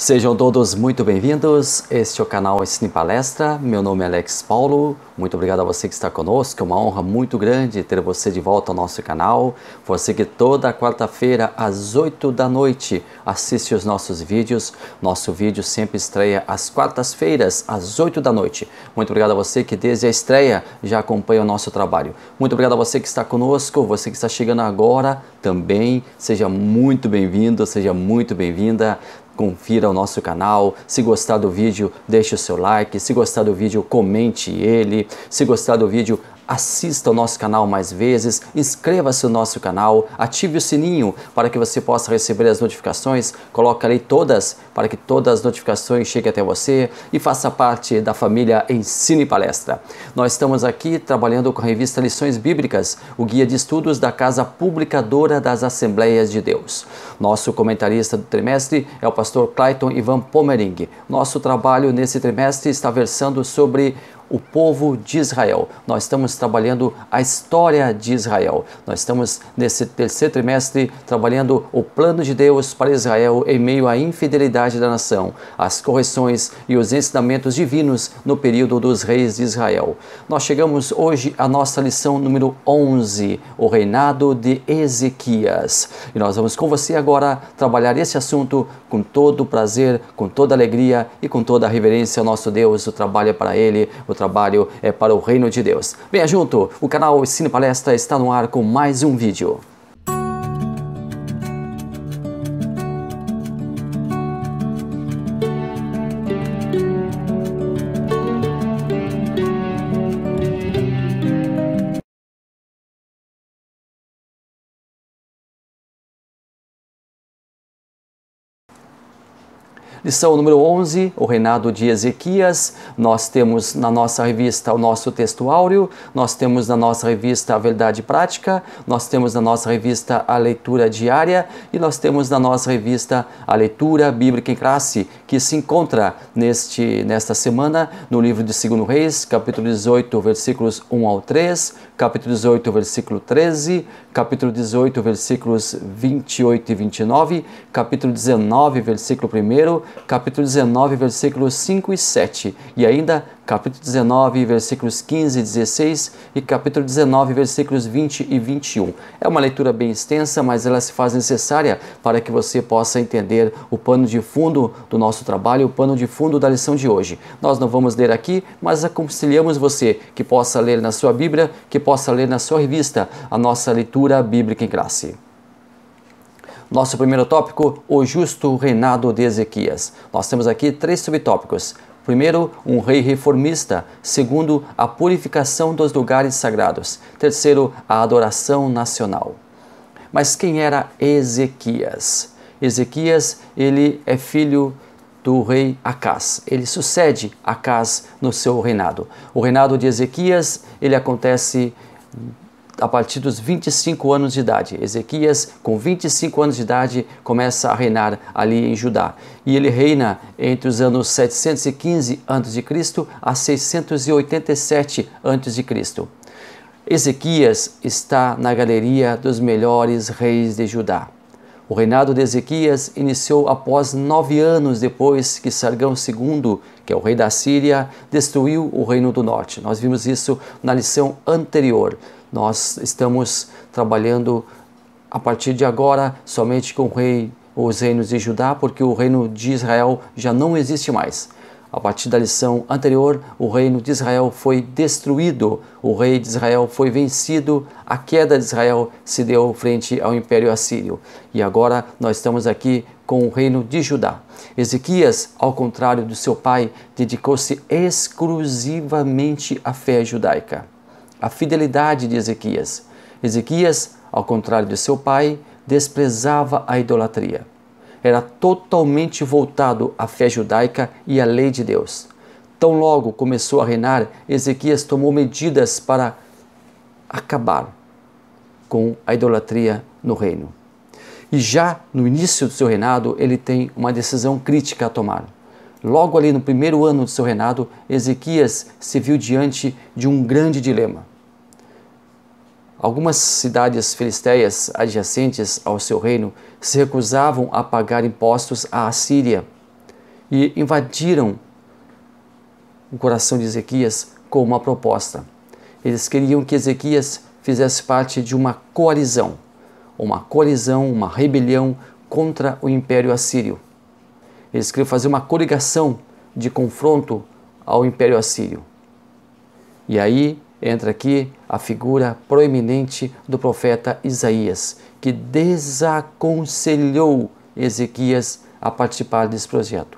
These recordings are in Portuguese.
Sejam todos muito bem-vindos, este é o canal Ensine Palestra, meu nome é Alex Paulo, muito obrigado a você que está conosco, é uma honra muito grande ter você de volta ao nosso canal, você que toda quarta-feira às 8 da noite assiste os nossos vídeos, nosso vídeo sempre estreia às quartas-feiras às 8 da noite, muito obrigado a você que desde a estreia já acompanha o nosso trabalho, muito obrigado a você que está conosco, você que está chegando agora também, seja muito bem-vindo, seja muito bem-vinda. Confira o nosso canal, se gostar do vídeo, deixe o seu like, se gostar do vídeo, comente ele, se gostar do vídeo, assista ao nosso canal mais vezes, inscreva-se no nosso canal, ative o sininho para que você possa receber as notificações, coloque ali todas para que todas as notificações cheguem até você e faça parte da família Ensine Palestra. Nós estamos aqui trabalhando com a revista Lições Bíblicas, o guia de estudos da Casa Publicadora das Assembleias de Deus. Nosso comentarista do trimestre é o pastor Clayton Ivan Pomering. Nosso trabalho nesse trimestre está versando sobre o povo de Israel. Nós estamos trabalhando a história de Israel. Nós estamos nesse terceiro trimestre trabalhando o plano de Deus para Israel em meio à infidelidade da nação, as correções e os ensinamentos divinos no período dos reis de Israel. Nós chegamos hoje à nossa lição número 11, o reinado de Ezequias. E nós vamos com você agora trabalhar esse assunto com todo o prazer, com toda a alegria e com toda a reverência ao nosso Deus. O trabalho é para Ele, o trabalho é para o reino de Deus. Venha junto, o canal Ensine Palestra está no ar com mais um vídeo. Lição número 11, o reinado de Ezequias. Nós temos na nossa revista o nosso texto áureo, nós temos na nossa revista a verdade prática, nós temos na nossa revista a leitura diária e nós temos na nossa revista a leitura bíblica em classe, que se encontra nesta semana no livro de 2 Reis, capítulo 18, versículos 1 ao 3, capítulo 18, versículo 13, capítulo 18, versículos 28 e 29, capítulo 19, versículo 1, capítulo 19, versículos 5 e 7, e ainda capítulo 19, versículos 15 e 16 e capítulo 19, versículos 20 e 21. É uma leitura bem extensa, mas ela se faz necessária para que você possa entender o pano de fundo do nosso trabalho, o pano de fundo da lição de hoje. Nós não vamos ler aqui, mas aconselhamos você que possa ler na sua Bíblia, que possa ler na sua revista a nossa leitura bíblica em classe. Nosso primeiro tópico, o justo reinado de Ezequias. Nós temos aqui 3 subtópicos. Primeiro, um rei reformista. Segundo, a purificação dos lugares sagrados. Terceiro, a adoração nacional. Mas quem era Ezequias? Ezequias, ele é filho do rei Acás. Ele sucede Acás no seu reinado. O reinado de Ezequias, ele acontece a partir dos 25 anos de idade. Ezequias, com 25 anos de idade, começa a reinar ali em Judá. E ele reina entre os anos 715 a.C. a 687 a.C. Ezequias está na galeria dos melhores reis de Judá. O reinado de Ezequias iniciou após 9 anos depois que Sargão II, que é o rei da Síria, destruiu o reino do norte. Nós vimos isso na lição anterior. Nós estamos trabalhando a partir de agora somente com os reinos de Judá, porque o reino de Israel já não existe mais. A partir da lição anterior, o reino de Israel foi destruído, o rei de Israel foi vencido, a queda de Israel se deu frente ao Império Assírio. E agora nós estamos aqui com o reino de Judá. Ezequias, ao contrário do seu pai, dedicou-se exclusivamente à fé judaica. A fidelidade de Ezequias. Ezequias, ao contrário de seu pai, desprezava a idolatria. Era totalmente voltado à fé judaica e à lei de Deus. Tão logo começou a reinar, Ezequias tomou medidas para acabar com a idolatria no reino. E já no início do seu reinado, ele tem uma decisão crítica a tomar. Logo ali no primeiro ano de seu reinado, Ezequias se viu diante de um grande dilema. Algumas cidades filisteias adjacentes ao seu reino se recusavam a pagar impostos à Assíria. e invadiram o coração de Ezequias com uma proposta. Eles queriam que Ezequias fizesse parte de uma coalizão, uma rebelião contra o Império Assírio. Eles queriam fazer uma coligação de confronto ao Império Assírio. E aí entra aqui a figura proeminente do profeta Isaías, que desaconselhou Ezequias a participar desse projeto.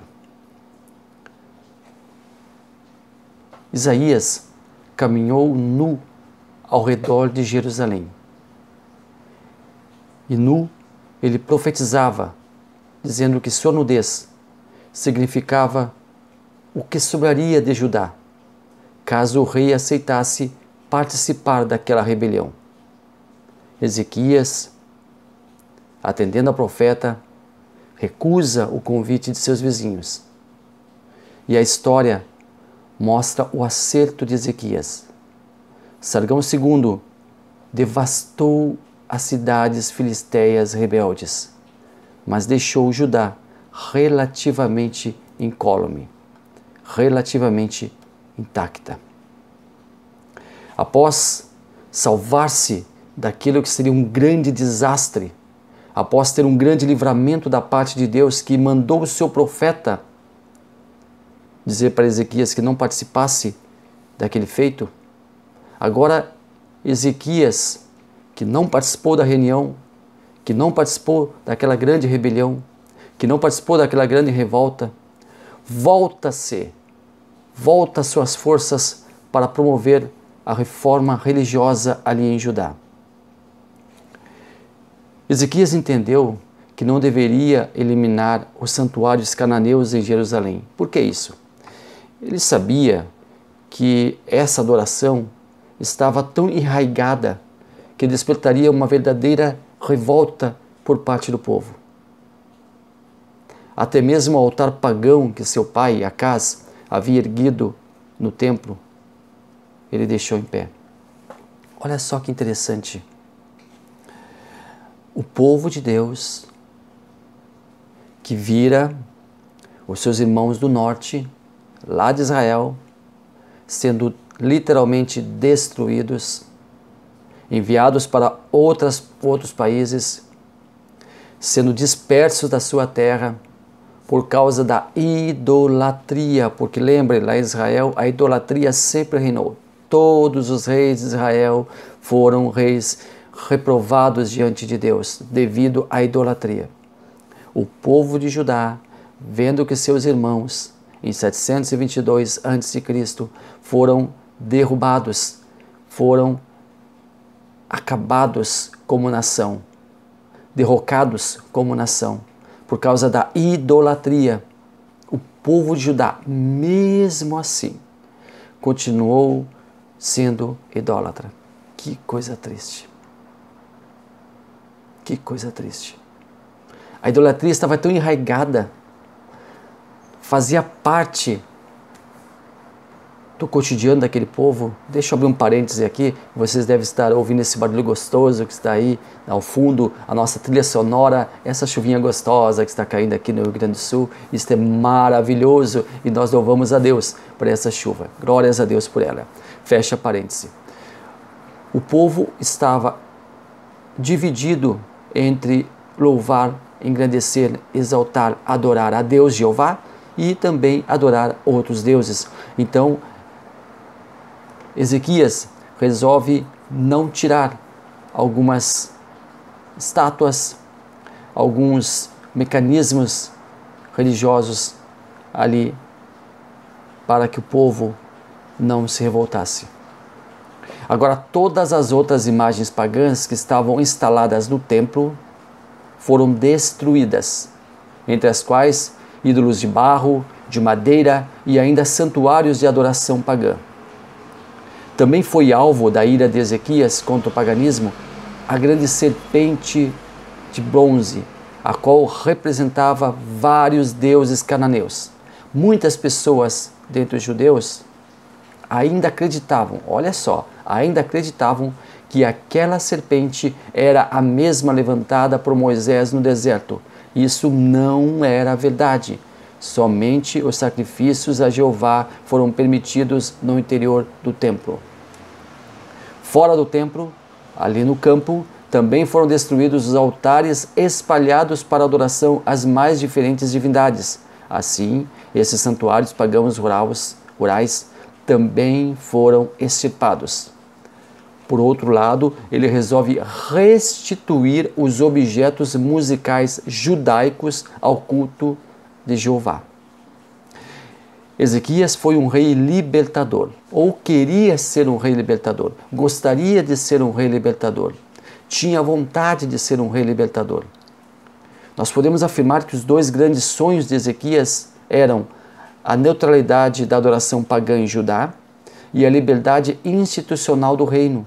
Isaías caminhou nu ao redor de Jerusalém. E nu ele profetizava, dizendo que sua nudez significava o que sobraria de Judá, caso o rei aceitasse participar daquela rebelião. Ezequias, atendendo ao profeta, recusa o convite de seus vizinhos. E a história mostra o acerto de Ezequias. Sargão II devastou as cidades filisteias rebeldes, mas deixou Judá relativamente incólume, relativamente intacta. Após salvar-se daquilo que seria um grande desastre, após ter um grande livramento da parte de Deus, que mandou o seu profeta dizer para Ezequias que não participasse daquele feito, agora Ezequias, que não participou da reunião, que não participou daquela grande rebelião, que não participou daquela grande revolta, volta suas forças para promover a reforma religiosa ali em Judá. Ezequias entendeu que não deveria eliminar os santuários cananeus em Jerusalém. Por que isso? Ele sabia que essa adoração estava tão enraigada que despertaria uma verdadeira revolta por parte do povo. Até mesmo o altar pagão que seu pai, Acaz, havia erguido no templo, ele deixou em pé. Olha só que interessante. O povo de Deus, que vira os seus irmãos do norte, lá de Israel, sendo literalmente destruídos, enviados para outros países, sendo dispersos da sua terra por causa da idolatria, porque lembre, lá em Israel a idolatria sempre reinou. Todos os reis de Israel foram reis reprovados diante de Deus devido à idolatria. O povo de Judá, vendo que seus irmãos em 722 a.C. foram derrubados, foram acabados como nação, derrocados como nação, por causa da idolatria. O povo de Judá, mesmo assim, continuou sendo idólatra. Que coisa triste. Que coisa triste. A idolatria estava tão enraigada, fazia parte do cotidiano daquele povo. Deixa eu abrir um parêntese aqui, vocês devem estar ouvindo esse barulho gostoso que está aí ao fundo, a nossa trilha sonora, essa chuvinha gostosa que está caindo aqui no Rio Grande do Sul. Isso é maravilhoso e nós louvamos a Deus por essa chuva. Glórias a Deus por ela. Fecha parêntese. O povo estava dividido entre louvar, engrandecer, exaltar, adorar a Deus Jeová e também adorar outros deuses. Então, Ezequias resolve não tirar algumas estátuas, alguns mecanismos religiosos ali para que o povo não se revoltasse. Agora, todas as outras imagens pagãs que estavam instaladas no templo foram destruídas, entre as quais ídolos de barro, de madeira e ainda santuários de adoração pagã. Também foi alvo da ira de Ezequias contra o paganismo a grande serpente de bronze, a qual representava vários deuses cananeus. Muitas pessoas dentre os judeus ainda acreditavam, olha só, ainda acreditavam que aquela serpente era a mesma levantada por Moisés no deserto. Isso não era verdade. Somente os sacrifícios a Jeová foram permitidos no interior do templo. Fora do templo, ali no campo, também foram destruídos os altares espalhados para adoração às mais diferentes divindades. Assim, esses santuários pagãos rurais também foram extirpados. Por outro lado, ele resolve restituir os objetos musicais judaicos ao culto de Jeová. Ezequias foi um rei libertador, ou queria ser um rei libertador, gostaria de ser um rei libertador, tinha vontade de ser um rei libertador. Nós podemos afirmar que os dois grandes sonhos de Ezequias eram a neutralidade da adoração pagã em Judá e a liberdade institucional do reino.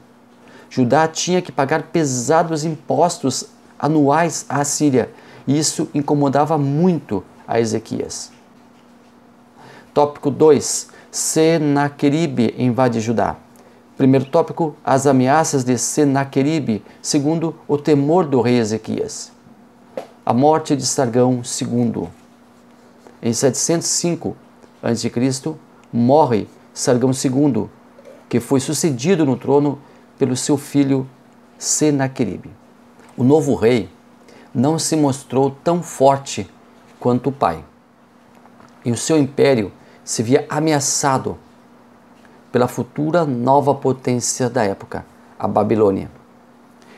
Judá tinha que pagar pesados impostos anuais à Assíria, e isso incomodava muito a Ezequias. Tópico 2. Senaqueribe invade Judá. Primeiro tópico, as ameaças de Senaqueribe. Segundo, o temor do rei Ezequias. A morte de Sargão II. Em 705 a.C., morre Sargão II, que foi sucedido no trono pelo seu filho Senaqueribe. O novo rei não se mostrou tão forte quanto o pai, e o seu império se via ameaçado pela futura nova potência da época, a Babilônia.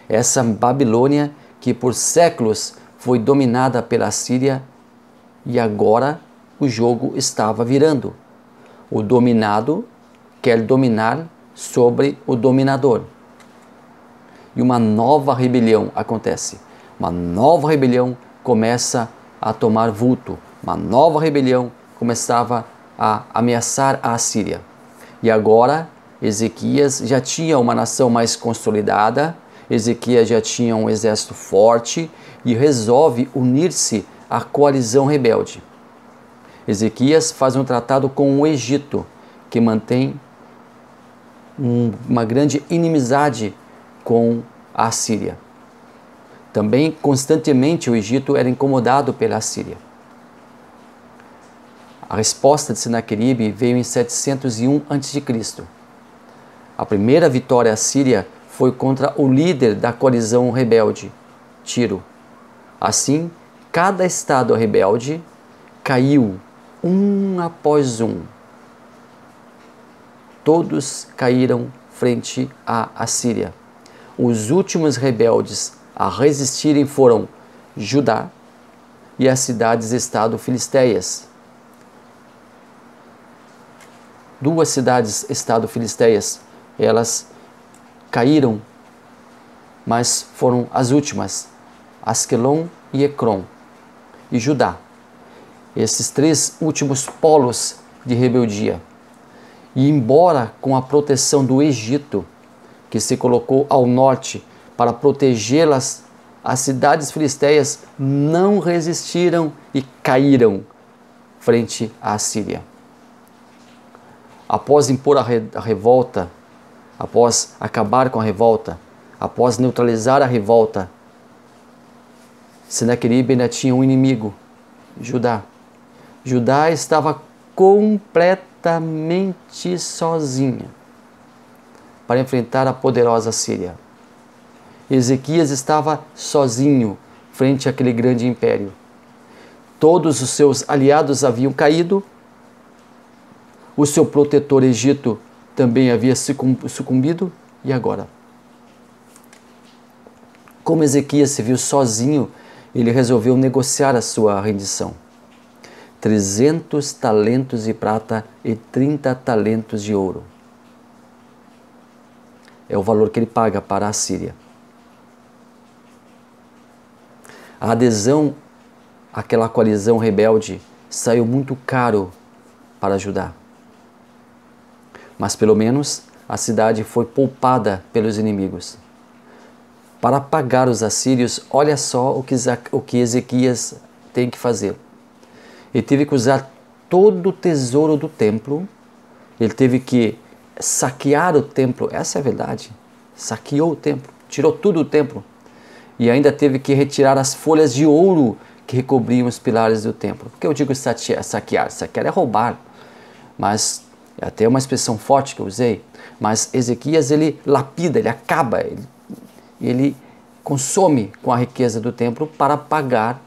Essa Babilônia que por séculos foi dominada pela Síria, e agora o jogo estava virando. O dominado quer dominar sobre o dominador. E uma nova rebelião acontece. Uma nova rebelião começa a tomar vulto. Uma nova rebelião começava a ameaçar a Assíria. E agora Ezequias já tinha uma nação mais consolidada, Ezequias já tinha um exército forte e resolve unir-se à coalizão rebelde. Ezequias faz um tratado com o Egito, que mantém uma grande inimizade com a Assíria. Também, constantemente, o Egito era incomodado pela Assíria. A resposta de Senaqueribe veio em 701 a.C. A primeira vitória assíria foi contra o líder da coalizão rebelde, Tiro. Assim, cada estado rebelde caiu um após um. Todos caíram frente à Assíria. Os últimos rebeldes a resistirem foram Judá e as cidades-estado filisteias. Duas cidades-estado filisteias, elas caíram, mas foram as últimas, Asquelon e Ecrom, e Judá. Esses três últimos polos de rebeldia. E embora com a proteção do Egito, que se colocou ao norte para protegê-las, as cidades filisteias não resistiram e caíram frente à Assíria. Após impor a revolta, após acabar com a revolta, após neutralizar a revolta, Senaqueribe ainda tinha um inimigo, Judá. Judá estava completamente sozinha para enfrentar a poderosa Síria. Ezequias estava sozinho frente àquele grande império. Todos os seus aliados haviam caído. O seu protetor Egito também havia sucumbido. E agora? Como Ezequias se viu sozinho, ele resolveu negociar a sua rendição. 300 talentos de prata e 30 talentos de ouro. É o valor que ele paga para a Síria. A adesão àquela coalizão rebelde saiu muito caro para Judá. Mas pelo menos a cidade foi poupada pelos inimigos. Para pagar os assírios, olha só o que Ezequias tem que fazer. Ele teve que usar todo o tesouro do templo, ele teve que saquear o templo, essa é a verdade, saqueou o templo, tirou tudo do templo, e ainda teve que retirar as folhas de ouro que recobriam os pilares do templo. Por que eu digo saquear? Saquear é roubar, mas é até uma expressão forte que eu usei. Mas Ezequias, ele lapida, ele acaba, ele consome com a riqueza do templo para pagar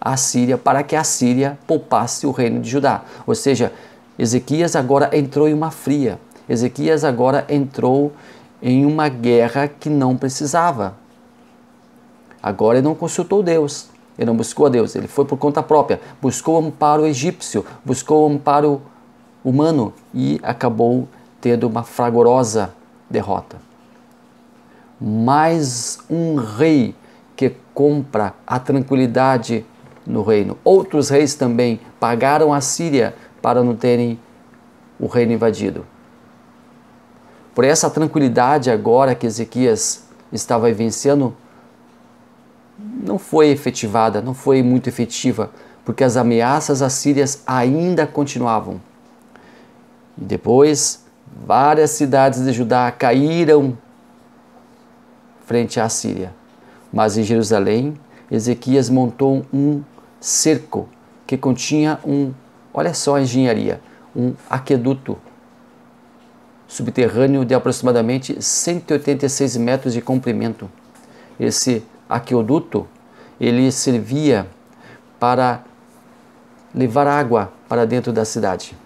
a Síria, para que a Síria poupasse o reino de Judá. Ou seja, Ezequias agora entrou em uma fria. Ezequias agora entrou em uma guerra que não precisava. Agora ele não consultou Deus, ele não buscou a Deus, ele foi por conta própria, buscou amparo egípcio, buscou amparo humano e acabou tendo uma fragorosa derrota. Mais um rei que compra a tranquilidade no reino. Outros reis também pagaram a Síria para não terem o reino invadido. Por essa tranquilidade agora que Ezequias estava vivenciando, não foi efetivada, não foi muito efetiva, porque as ameaças assírias ainda continuavam. E depois, várias cidades de Judá caíram frente à Síria. Mas em Jerusalém, Ezequias montou um cerco que continha olha só a engenharia, um aqueduto subterrâneo de aproximadamente 186 metros de comprimento. Esse aqueduto, ele servia para levar água para dentro da cidade.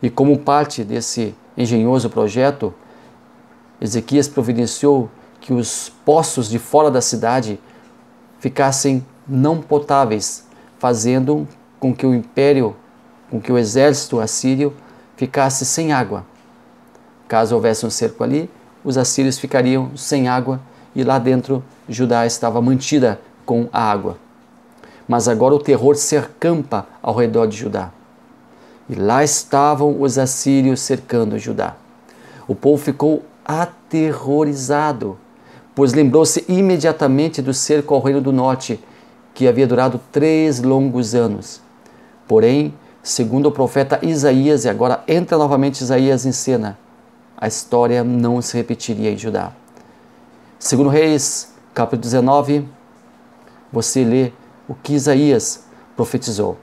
E como parte desse engenhoso projeto, Ezequias providenciou que os poços de fora da cidade ficassem não potáveis, fazendo com que o exército assírio ficasse sem água. Caso houvesse um cerco ali, os assírios ficariam sem água e lá dentro Judá estava mantida com a água. Mas agora o terror se acampa ao redor de Judá. E lá estavam os assírios cercando Judá. O povo ficou aterrorizado, pois lembrou-se imediatamente do cerco ao reino do norte, que havia durado 3 longos anos. Porém, segundo o profeta Isaías, e agora entra novamente Isaías em cena, a história não se repetiria em Judá. Segundo Reis, capítulo 19, você lê o que Isaías profetizou.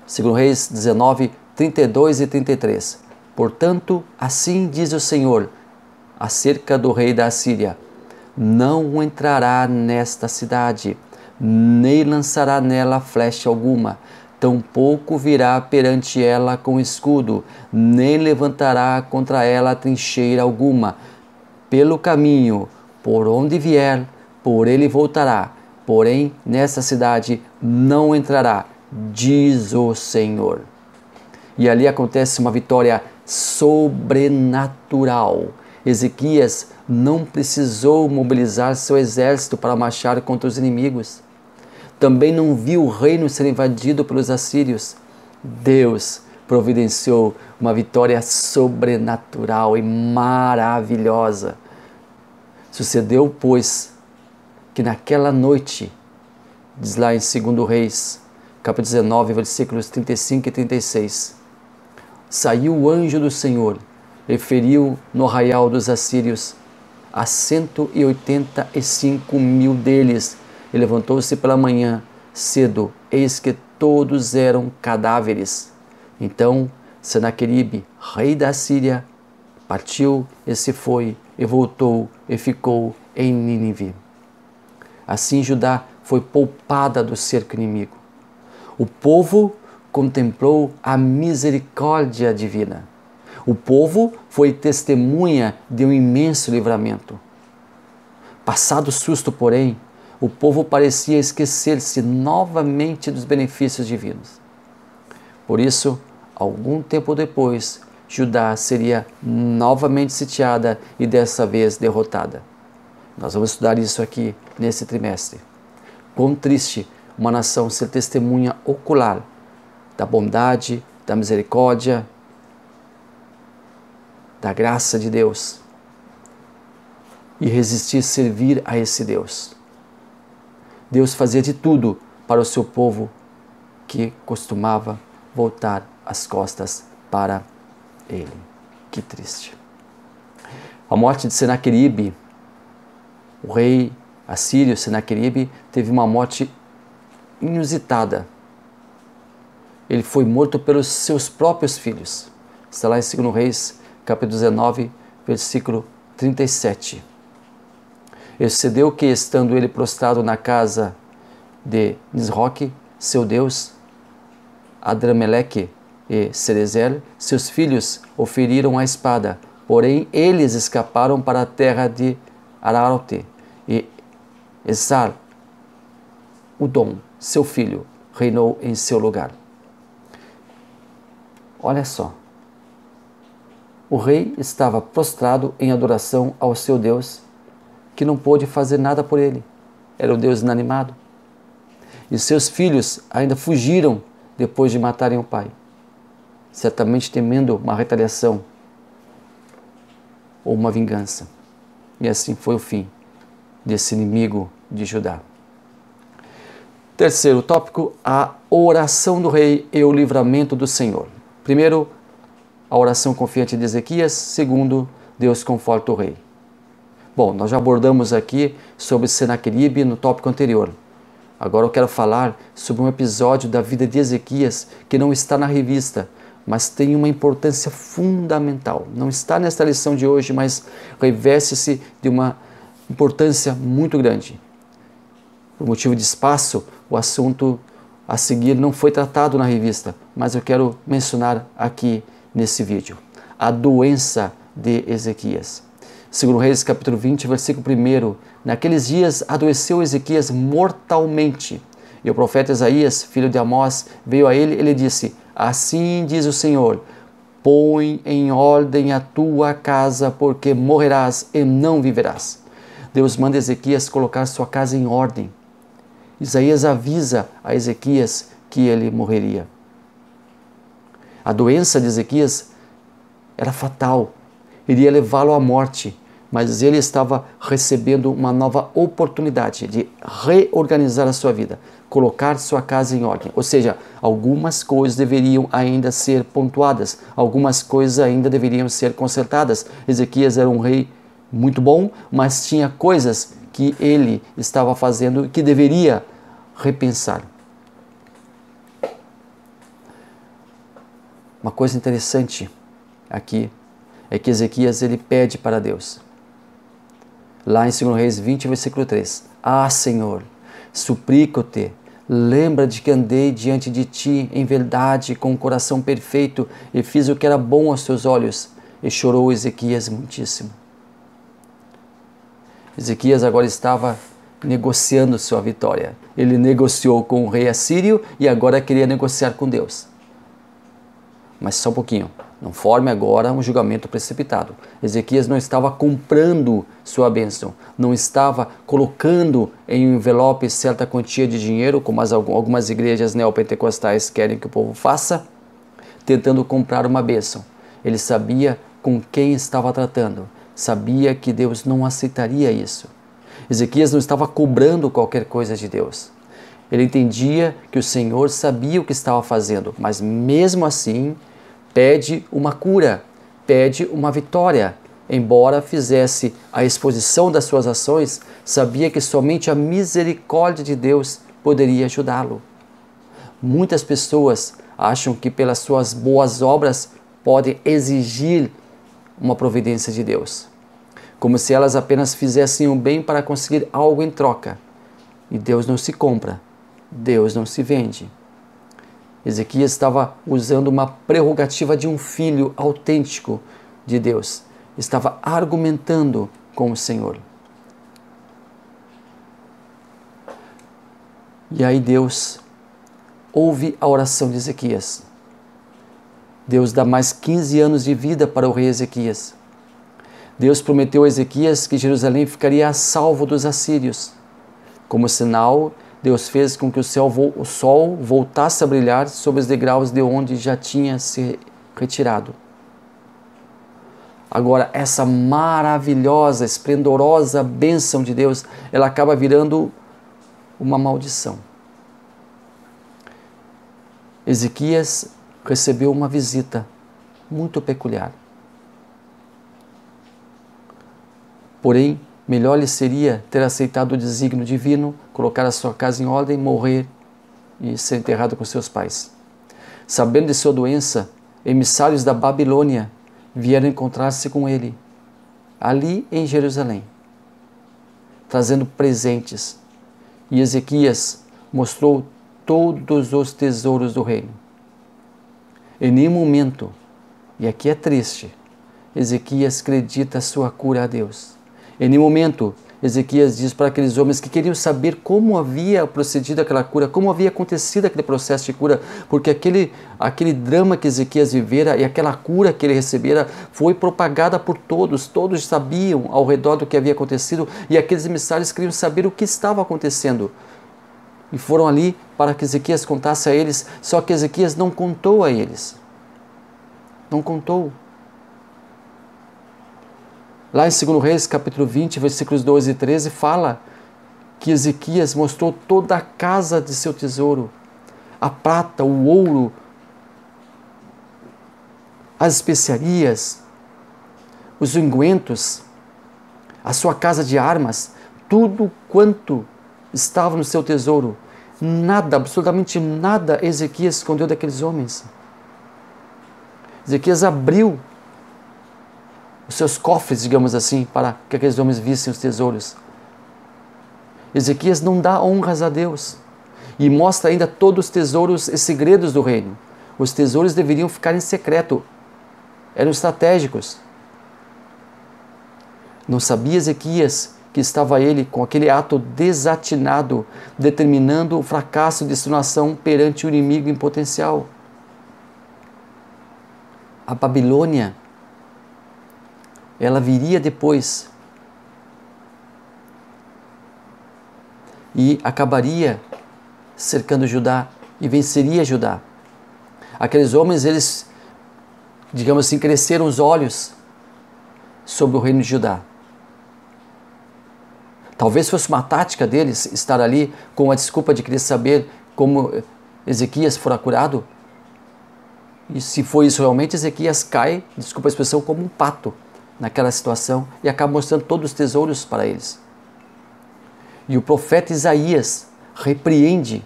Segundo Reis 19, 32 e 33. Portanto, assim diz o Senhor, acerca do rei da Assíria: não entrará nesta cidade, nem lançará nela flecha alguma, tampouco virá perante ela com escudo, nem levantará contra ela trincheira alguma. Pelo caminho, por onde vier, por ele voltará, porém nesta cidade não entrará, diz o Senhor. E ali acontece uma vitória sobrenatural. Ezequias não precisou mobilizar seu exército para marchar contra os inimigos. Também não viu o reino ser invadido pelos assírios. Deus providenciou uma vitória sobrenatural e maravilhosa. Sucedeu, pois, que naquela noite, diz lá em 2 Reis, capítulo 19, versículos 35 e 36, saiu o anjo do Senhor e feriu no arraial dos assírios a 185.000 deles, e levantou-se pela manhã cedo, eis que todos eram cadáveres. Então Senaqueribe, rei da Síria, partiu e se foi, e voltou e ficou em Nínive. Assim Judá foi poupada do cerco inimigo. O povo contemplou a misericórdia divina. O povo foi testemunha de um imenso livramento. Passado o susto, porém, o povo parecia esquecer-se novamente dos benefícios divinos. Por isso, algum tempo depois, Judá seria novamente sitiada e dessa vez derrotada. Nós vamos estudar isso aqui nesse trimestre. Quão triste uma nação ser testemunha ocular da bondade, da misericórdia, da graça de Deus e resistir servir a esse Deus. Deus fazia de tudo para o seu povo que costumava voltar as costas para ele. Que triste. A morte de Senaqueribe, o rei assírio Senaqueribe, teve uma morte inusitada. Ele foi morto pelos seus próprios filhos. Está lá em 2 Reis, capítulo 19, versículo 37. E sucedeu que, estando ele prostrado na casa de Nisroque, seu deus, Adrameleque e Cerezer, seus filhos o feriram à espada, porém eles escaparam para a terra de Ararote, e Esar-Udom, seu filho, reinou em seu lugar. Olha só, o rei estava prostrado em adoração ao seu Deus, que não pôde fazer nada por ele. Era o Deus inanimado. E seus filhos ainda fugiram depois de matarem o pai, certamente temendo uma retaliação ou uma vingança. E assim foi o fim desse inimigo de Judá. Terceiro tópico, a oração do rei e o livramento do Senhor. Primeiro, a oração confiante de Ezequias. Segundo, Deus conforta o rei. Bom, nós já abordamos aqui sobre Senaqueribe no tópico anterior. Agora eu quero falar sobre um episódio da vida de Ezequias que não está na revista, mas tem uma importância fundamental. Não está nesta lição de hoje, mas reveste-se de uma importância muito grande. Por motivo de espaço, o assunto a seguir não foi tratado na revista, mas eu quero mencionar aqui nesse vídeo. A doença de Ezequias. 2 Reis, capítulo 20, versículo 1. Naqueles dias adoeceu Ezequias mortalmente. E o profeta Isaías, filho de Amós, veio a ele e lhe disse: assim diz o Senhor, põe em ordem a tua casa, porque morrerás e não viverás. Deus manda Ezequias colocar sua casa em ordem. Isaías avisa a Ezequias que ele morreria. A doença de Ezequias era fatal, iria levá-lo à morte, mas ele estava recebendo uma nova oportunidade de reorganizar a sua vida, colocar sua casa em ordem. Ou seja, algumas coisas deveriam ainda ser pontuadas, algumas coisas ainda deveriam ser consertadas. Ezequias era um rei muito bom, mas tinha coisas que ele estava fazendo que deveria repensar. Uma coisa interessante aqui é que Ezequias ele pede para Deus. Lá em 2 Reis 20, versículo 3. Ah, Senhor, suplico-te, lembra de que andei diante de ti em verdade, com o coração perfeito, e fiz o que era bom aos teus olhos. E chorou Ezequias muitíssimo. Ezequias agora estava negociando sua vitória. Ele negociou com o rei assírio e agora queria negociar com Deus. Mas só um pouquinho, não forme agora um julgamento precipitado. Ezequias não estava comprando sua bênção, não estava colocando em um envelope certa quantia de dinheiro, como algumas igrejas neopentecostais querem que o povo faça, tentando comprar uma bênção. Ele sabia com quem estava tratando, sabia que Deus não aceitaria isso. Ezequias não estava cobrando qualquer coisa de Deus. Ele entendia que o Senhor sabia o que estava fazendo, mas mesmo assim pede uma cura, pede uma vitória. Embora fizesse a exposição das suas ações, sabia que somente a misericórdia de Deus poderia ajudá-lo. Muitas pessoas acham que pelas suas boas obras podem exigir uma providência de Deus, como se elas apenas fizessem o bem para conseguir algo em troca. E Deus não se compra, Deus não se vende. Ezequias estava usando uma prerrogativa de um filho autêntico de Deus. Estava argumentando com o Senhor. E aí Deus ouve a oração de Ezequias. Deus dá mais 15 anos de vida para o rei Ezequias. Deus prometeu a Ezequias que Jerusalém ficaria a salvo dos assírios. Como sinal, Deus fez com que o sol voltasse a brilhar sobre os degraus de onde já tinha se retirado. Agora, essa maravilhosa, esplendorosa bênção de Deus, ela acaba virando uma maldição. Ezequias recebeu uma visita muito peculiar. Porém, melhor lhe seria ter aceitado o desígnio divino, colocar a sua casa em ordem, morrer e ser enterrado com seus pais. Sabendo de sua doença, emissários da Babilônia vieram encontrar-se com ele, ali em Jerusalém, trazendo presentes. E Ezequias mostrou todos os tesouros do reino. Em nenhum momento, e aqui é triste, Ezequias acredita sua cura a Deus. Em nenhum momento, Ezequias diz para aqueles homens que queriam saber como havia procedido aquela cura, como havia acontecido aquele processo de cura, porque aquele drama que Ezequias vivera e aquela cura que ele recebera foi propagada por todos, todos sabiam ao redor do que havia acontecido e aqueles emissários queriam saber o que estava acontecendo. E foram ali para que Ezequias contasse a eles, só que Ezequias não contou a eles. Não contou. Lá em 2 Reis, capítulo 20, versículos 12 e 13, fala que Ezequias mostrou toda a casa de seu tesouro, a prata, o ouro, as especiarias, os ungüentos, a sua casa de armas, tudo quanto estava no seu tesouro. Nada, absolutamente nada, Ezequias escondeu daqueles homens. Ezequias abriu os seus cofres, digamos assim, para que aqueles homens vissem os tesouros. Ezequias não dá honras a Deus e mostra ainda todos os tesouros e segredos do reino. Os tesouros deveriam ficar em secreto, eram estratégicos. Não sabia Ezequias que estava ele com aquele ato desatinado, determinando o fracasso de sua nação perante o inimigo em potencial. A Babilônia, ela viria depois e acabaria cercando Judá e venceria Judá. Aqueles homens, eles, digamos assim, cresceram os olhos sobre o reino de Judá. Talvez fosse uma tática deles estar ali com a desculpa de querer saber como Ezequias fora curado. E se foi isso realmente, Ezequias cai, desculpa a expressão, como um pato naquela situação e acaba mostrando todos os tesouros para eles. E o profeta Isaías repreende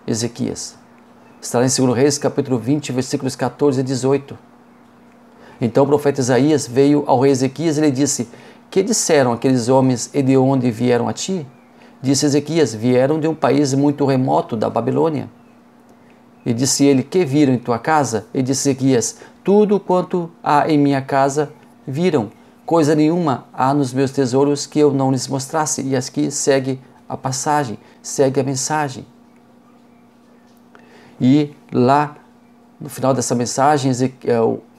Ezequias. Está lá em 2 Reis, capítulo 20, versículos 14 e 18. Então o profeta Isaías veio ao rei Ezequias e lhe disse: que disseram aqueles homens e de onde vieram a ti? Disse Ezequias: vieram de um país muito remoto, da Babilônia. E disse ele: que viram em tua casa? E disse Ezequias: tudo quanto há em minha casa viram, coisa nenhuma há nos meus tesouros que eu não lhes mostrasse. E aqui segue a passagem, segue a mensagem. E lá, no final dessa mensagem,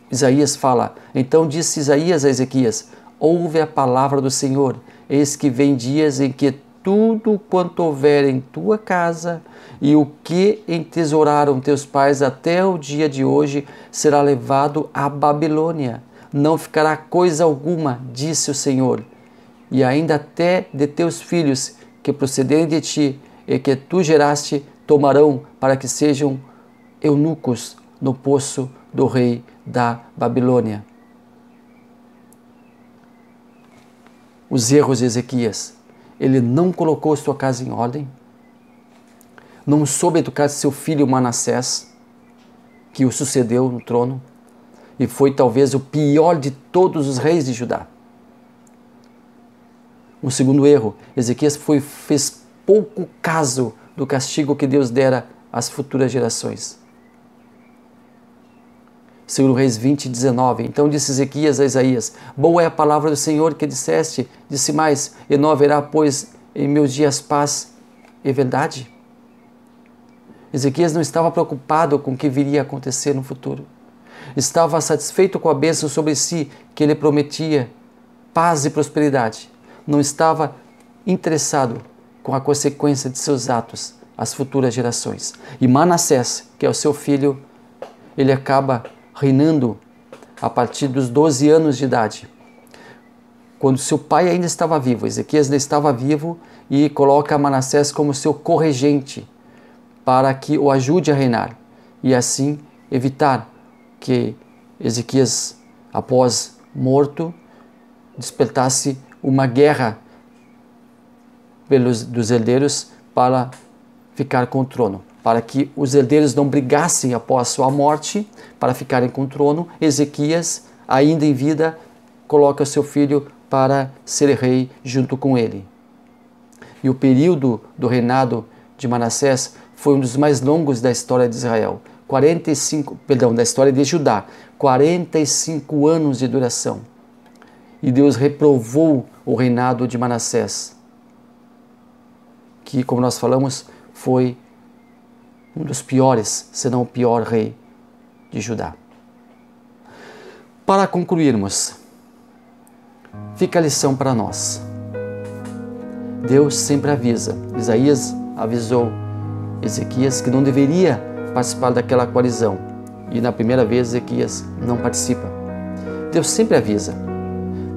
Isaías fala: então disse Isaías a Ezequias: ouve a palavra do Senhor, eis que vem dias em que tudo quanto houver em tua casa e o que entesouraram teus pais até o dia de hoje será levado à Babilônia. Não ficará coisa alguma, disse o Senhor, e ainda até de teus filhos que procederem de ti e que tu geraste tomarão para que sejam eunucos no poço do rei da Babilônia. Os erros de Ezequias: ele não colocou sua casa em ordem, não soube educar seu filho Manassés, que o sucedeu no trono, e foi talvez o pior de todos os reis de Judá. Um segundo erro: Ezequias fez pouco caso do castigo que Deus dera às futuras gerações. 2 Reis 20, 19. Então disse Ezequias a Isaías: boa é a palavra do Senhor que disseste. Disse mais: e não haverá, pois, em meus dias paz e verdade? Ezequias não estava preocupado com o que viria a acontecer no futuro. Estava satisfeito com a bênção sobre si que ele prometia, paz e prosperidade. Não estava interessado com a consequência de seus atos às futuras gerações. E Manassés, que é o seu filho, ele acaba reinando a partir dos 12 anos de idade. Quando seu pai ainda estava vivo, Ezequias ainda estava vivo, e coloca Manassés como seu corregente para que o ajude a reinar e assim evitar que Ezequias, após morto, despertasse uma guerra dos herdeiros para ficar com o trono. Para que os herdeiros não brigassem após sua morte, para ficarem com o trono, Ezequias, ainda em vida, coloca seu filho para ser rei junto com ele. E o período do reinado de Manassés foi um dos mais longos da história de Israel. Da história de Judá. 45 anos de duração. E Deus reprovou o reinado de Manassés, que, como nós falamos, foi um dos piores, se não o pior rei de Judá. Para concluirmos, fica a lição para nós. Deus sempre avisa. Isaías avisou Ezequias que não deveria participar daquela coalizão. E na primeira vez Ezequias não participa. Deus sempre avisa.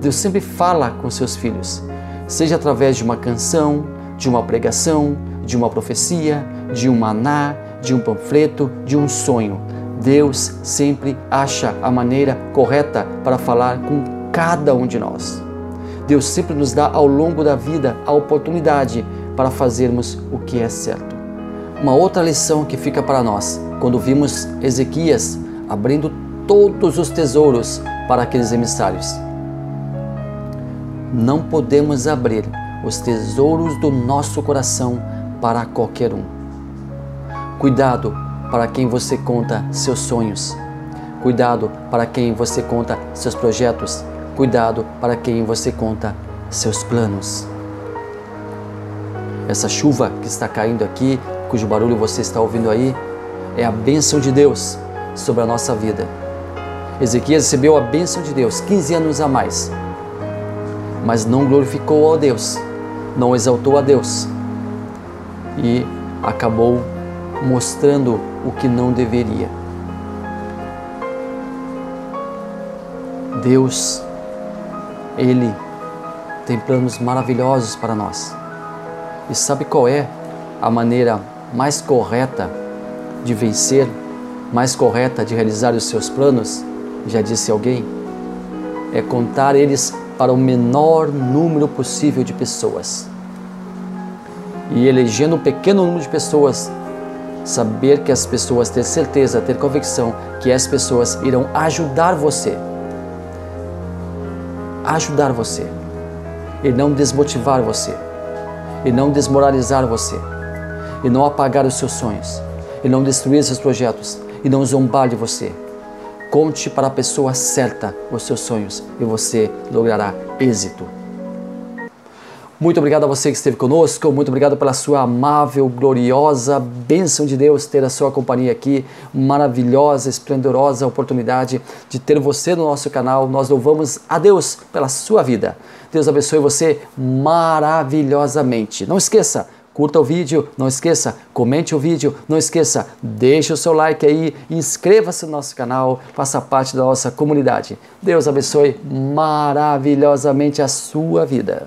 Deus sempre fala com seus filhos, seja através de uma canção, de uma pregação, de uma profecia, de um maná, de um panfleto, de um sonho. Deus sempre acha a maneira correta para falar com cada um de nós. Deus sempre nos dá ao longo da vida a oportunidade para fazermos o que é certo. Uma outra lição que fica para nós, quando vimos Ezequias abrindo todos os tesouros para aqueles emissários. Não podemos abrir os tesouros do nosso coração para qualquer um. Cuidado para quem você conta seus sonhos. Cuidado para quem você conta seus projetos. Cuidado para quem você conta seus planos. Essa chuva que está caindo aqui, cujo barulho você está ouvindo aí, é a bênção de Deus sobre a nossa vida. Ezequias recebeu a bênção de Deus 15 anos a mais, mas não glorificou a Deus, não exaltou a Deus e acabou mostrando o que não deveria. Deus, Ele tem planos maravilhosos para nós. E sabe qual é a maneira mais correta de vencer, mais correta de realizar os seus planos? Já disse alguém? É contar eles para o menor número possível de pessoas. E elegendo um pequeno número de pessoas, saber que as pessoas, ter certeza, ter convicção que as pessoas irão ajudar você. Ajudar você. E não desmotivar você. E não desmoralizar você. E não apagar os seus sonhos. E não destruir seus projetos. E não zombar de você. Conte para a pessoa certa os seus sonhos e você logrará êxito. Muito obrigado a você que esteve conosco, muito obrigado pela sua amável, gloriosa bênção de Deus ter a sua companhia aqui, maravilhosa, esplendorosa oportunidade de ter você no nosso canal. Nós louvamos a Deus pela sua vida. Deus abençoe você maravilhosamente. Não esqueça, curta o vídeo, não esqueça, comente o vídeo, não esqueça, deixe o seu like aí, inscreva-se no nosso canal, faça parte da nossa comunidade. Deus abençoe maravilhosamente a sua vida.